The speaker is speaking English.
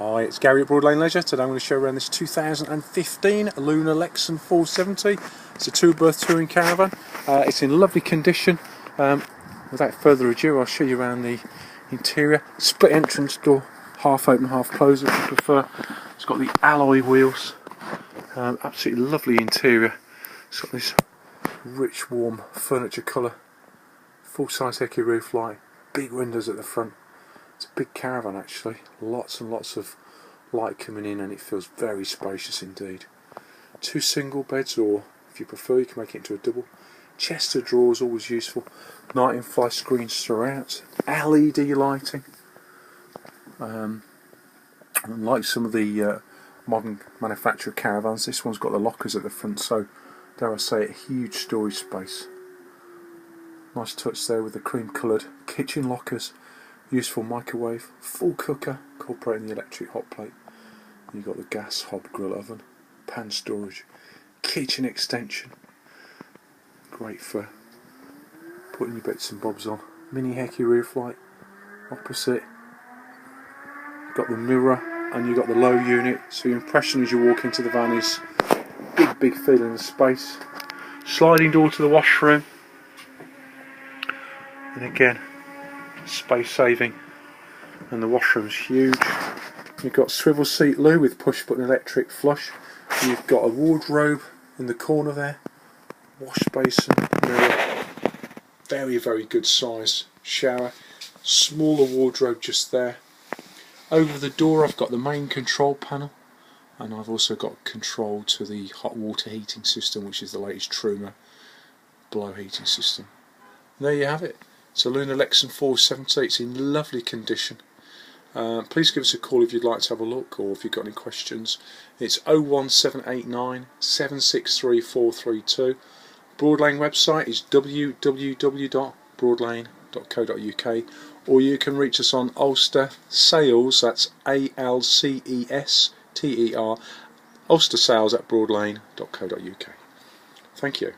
Hi, it's Gary at Broad Lane Leisure. Today I'm going to show you around this 2015 Lunar Lexon 470. It's a two-berth touring caravan. It's in lovely condition. Without further ado, I'll show you around the interior. Split entrance door, half open, half closed if you prefer. It's got the alloy wheels. Absolutely lovely interior. It's got this rich, warm furniture colour. Full-size hecky roof light. Big windows at the front. It's a big caravan actually, lots and lots of light coming in, and it feels very spacious indeed. Two single beds, or if you prefer you can make it into a double. Chest of drawers, always useful. Night and fly screens throughout. LED lighting. Like some of the modern manufactured caravans, this one's got the lockers at the front, so dare I say it, huge storage space. Nice touch there with the cream coloured kitchen lockers. Useful microwave, full cooker, incorporating the electric hot plate. You've got the gas hob grill oven, pan storage, kitchen extension. Great for putting your bits and bobs on. Mini hecky roof light opposite. You've got the mirror and you've got the low unit, so your impression as you walk into the van is big feeling of space. Sliding door to the washroom, and again space saving, and the washroom's huge. You've got swivel seat loo with push button electric flush. You've got a wardrobe in the corner there, wash basin, mirror, very good size shower, smaller wardrobe just there. Over the door I've got the main control panel, and I've also got control to the hot water heating system, which is the latest Truma blow heating system. And there you have it. It's a Lunar Lexon 470. It's in lovely condition. Please give us a call if you'd like to have a look, or if you've got any questions. It's 01789 763 432. Broad Lane website is www.broadlane.co.uk, or you can reach us on Ulster Sales, that's ALCESTER, Ulster Sales at broadlane.co.uk. Thank you.